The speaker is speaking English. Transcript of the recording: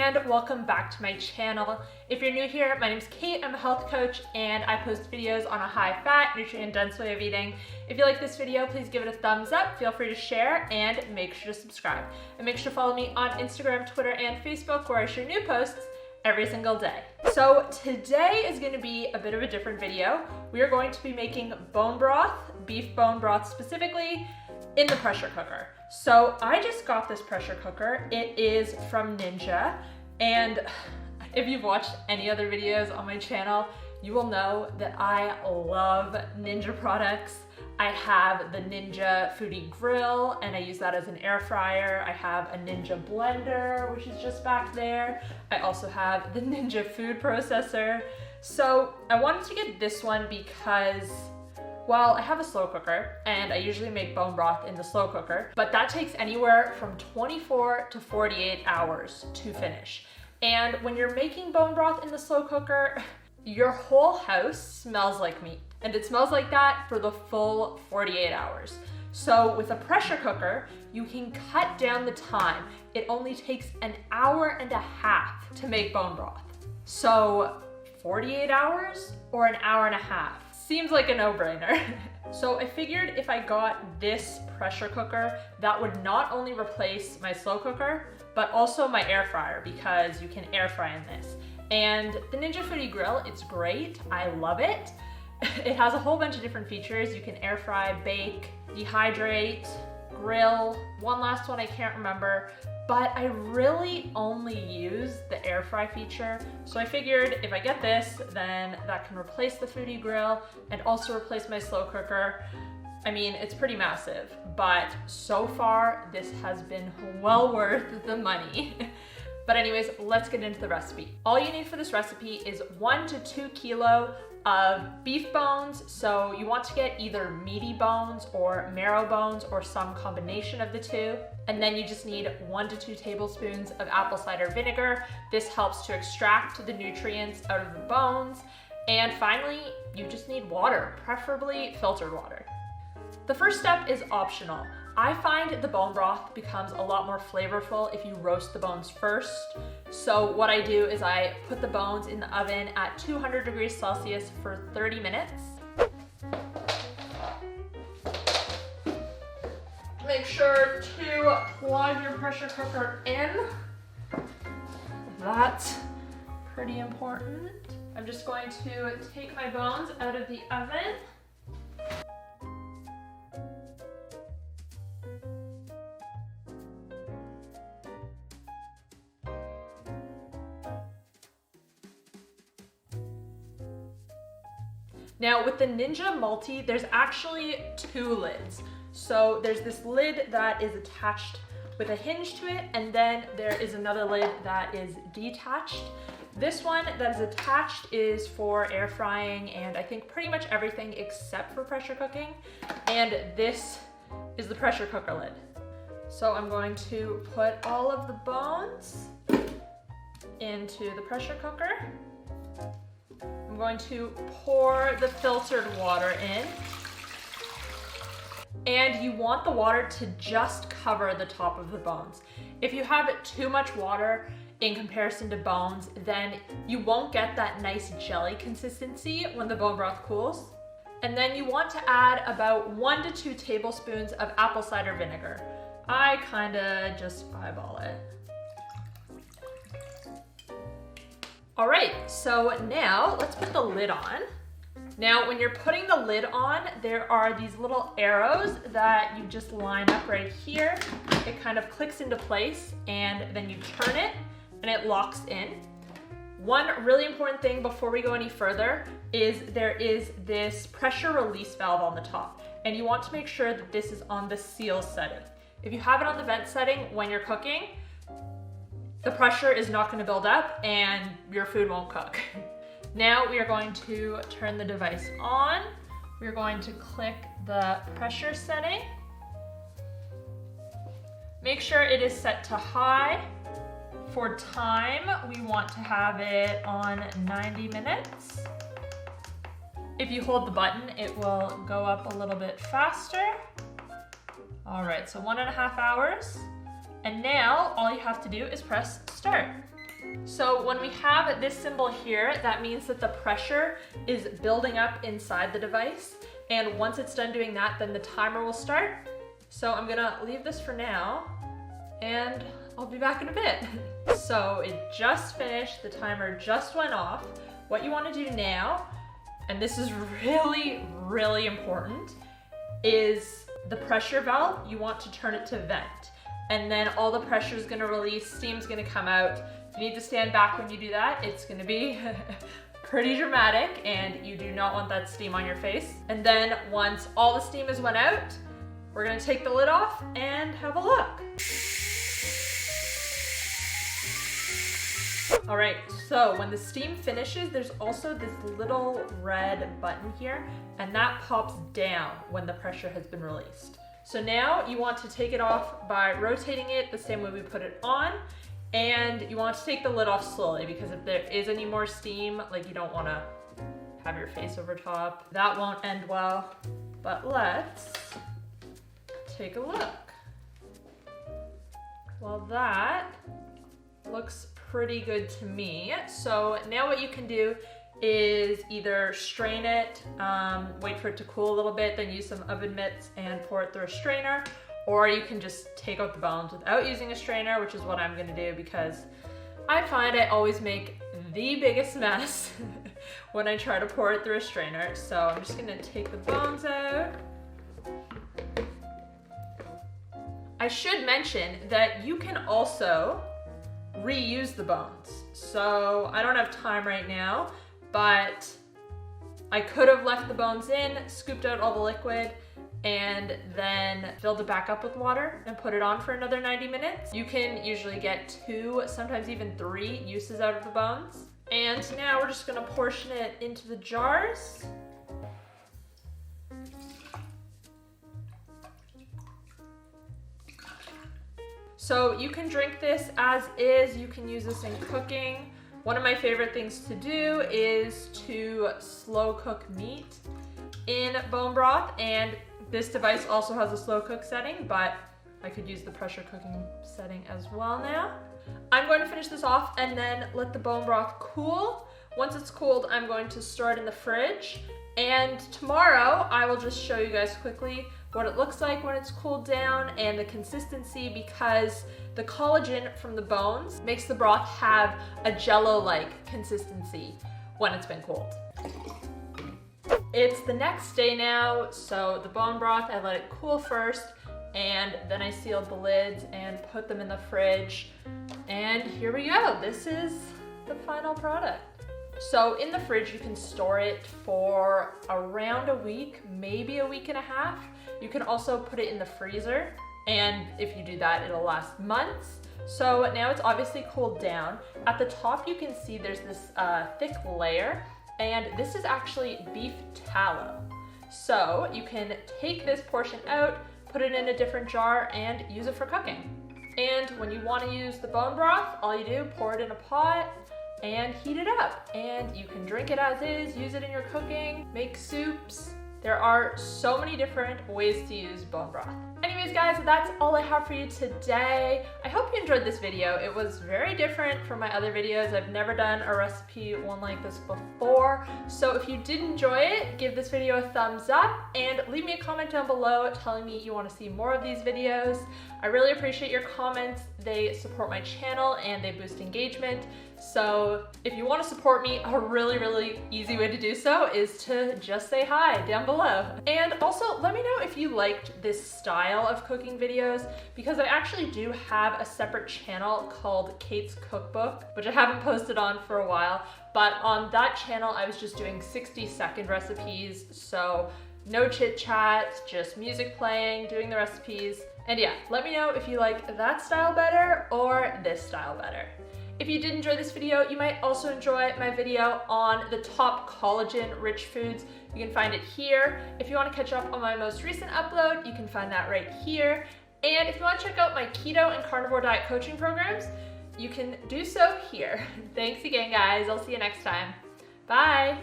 and welcome back to my channel. If you're new here, my name is Kate, I'm a health coach and I post videos on a high-fat, nutrient-dense way of eating. If you like this video, please give it a thumbs up, feel free to share, and make sure to subscribe. And make sure to follow me on Instagram, Twitter, and Facebook where I share new posts every single day. So today is going to be a bit of a different video. We are going to be making bone broth, beef bone broth specifically, in the pressure cooker. So I just got this pressure cooker. It is from Ninja, and if you've watched any other videos on my channel, you will know that I love Ninja products. I have the Ninja Foodie Grill, and I use that as an air fryer. I have a Ninja blender, which is just back there. I also have the Ninja food processor. So I wanted to get this one because, well, I have a slow cooker and I usually make bone broth in the slow cooker, but that takes anywhere from 24 to 48 hours to finish. And when you're making bone broth in the slow cooker, your whole house smells like meat. And it smells like that for the full 48 hours. So with a pressure cooker, you can cut down the time. It only takes an hour and a half to make bone broth. So 48 hours or an hour and a half? Seems like a no-brainer. So I figured if I got this pressure cooker, that would not only replace my slow cooker, but also my air fryer, because you can air fry in this. And the Ninja Foodie Grill, it's great. I love it. It has a whole bunch of different features. You can air fry, bake, dehydrate, grill. One last one I can't remember, but I really only use the air fry feature. So I figured if I get this, then that can replace the Foodie Grill and also replace my slow cooker. I mean, it's pretty massive, but so far this has been well worth the money. But anyways, let's get into the recipe. All you need for this recipe is 1 to 2 kilo of beef bones. So you want to get either meaty bones or marrow bones or some combination of the two. And then you just need 1 to 2 tablespoons of apple cider vinegar. This helps to extract the nutrients out of the bones. And finally, you just need water, preferably filtered water. The first step is optional. I find the bone broth becomes a lot more flavorful if you roast the bones first. So what I do is I put the bones in the oven at 200 degrees Celsius for 30 minutes. Make sure to plug your pressure cooker in. That's pretty important. I'm just going to take my bones out of the oven. Now with the Ninja Multi, there's actually 2 lids. So there's this lid that is attached with a hinge to it, and then there is another lid that is detached. This one that is attached is for air frying and I think pretty much everything except for pressure cooking. And this is the pressure cooker lid. So I'm going to put all of the bones into the pressure cooker. I'm going to pour the filtered water in, and you want the water to just cover the top of the bones. If you have too much water in comparison to bones, then you won't get that nice jelly consistency when the bone broth cools. And then you want to add about 1 to 2 tablespoons of apple cider vinegar. I kinda just eyeball it. All right, so now let's put the lid on. Now, when you're putting the lid on, there are these little arrows that you just line up right here. It kind of clicks into place and then you turn it and it locks in. One really important thing before we go any further is there is this pressure release valve on the top, and you want to make sure that this is on the seal setting. If you have it on the vent setting when you're cooking, the pressure is not going to build up and your food won't cook. Now we are going to turn the device on. We're going to click the pressure setting. Make sure it is set to high. For time, we want to have it on 90 minutes. If you hold the button, it will go up a little bit faster. All right, so 1.5 hours. And now all you have to do is press start. So when we have this symbol here, that means that the pressure is building up inside the device. And once it's done doing that, then the timer will start. So I'm gonna leave this for now and I'll be back in a bit. So it just finished, the timer just went off. What you wanna do now, and this is really, really important, is the pressure valve, you want to turn it to vent. And then all the pressure is gonna release, steam's gonna come out. If you need to stand back when you do that, it's gonna be pretty dramatic and you do not want that steam on your face. And then once all the steam has went out, we're gonna take the lid off and have a look. All right, so when the steam finishes, there's also this little red button here, and that pops down when the pressure has been released. So now you want to take it off by rotating it the same way we put it on, and you want to take the lid off slowly because if there is any more steam, like you don't want to have your face over top. That won't end well, but let's take a look. Well, that looks pretty good to me. So now what you can do is either strain it, wait for it to cool a little bit, then use some oven mitts and pour it through a strainer, or you can just take out the bones without using a strainer, which is what I'm gonna do because I find I always make the biggest mess when I try to pour it through a strainer. So I'm just gonna take the bones out. I should mention that you can also reuse the bones. So I don't have time right now, but I could have left the bones in, scooped out all the liquid, and then filled it back up with water and put it on for another 90 minutes. You can usually get 2, sometimes even 3 uses out of the bones. And now we're just gonna portion it into the jars. So you can drink this as is, you can use this in cooking. One of my favorite things to do is to slow cook meat in bone broth, and this device also has a slow cook setting, but I could use the pressure cooking setting as well now. I'm going to finish this off and then let the bone broth cool. Once it's cooled, I'm going to store it in the fridge, and tomorrow I will just show you guys quickly what it looks like when it's cooled down and the consistency, because the collagen from the bones makes the broth have a jello-like consistency when it's been cooled. It's the next day now, so the bone broth, I let it cool first, and then I sealed the lids and put them in the fridge. And here we go, this is the final product. So in the fridge, you can store it for around a week, maybe a week and a half. You can also put it in the freezer, and if you do that, it'll last months. So now it's obviously cooled down. At the top, you can see there's this thick layer, and this is actually beef tallow. So you can take this portion out, put it in a different jar, and use it for cooking. And when you want to use the bone broth, all you do, pour it in a pot and heat it up. And you can drink it as is, use it in your cooking, make soups. There are so many different ways to use bone broth. Anyways guys, that's all I have for you today. I hope you enjoyed this video. It was very different from my other videos. I've never done a recipe one like this before. So if you did enjoy it, give this video a thumbs up and leave me a comment down below telling me you want to see more of these videos. I really appreciate your comments. They support my channel and they boost engagement. So if you want to support me, a really, really easy way to do so is to just say hi down below. And also let me know if you liked this style of cooking videos, because I actually do have a separate channel called Kate's Cookbook, which I haven't posted on for a while, but on that channel I was just doing 60-second recipes, so no chit chat, just music playing, doing the recipes. And yeah, let me know if you like that style better or this style better. If you did enjoy this video, you might also enjoy my video on the top collagen-rich foods. You can find it here. If you want to catch up on my most recent upload, you can find that right here. And if you want to check out my keto and carnivore diet coaching programs, you can do so here. Thanks again, guys. I'll see you next time. Bye.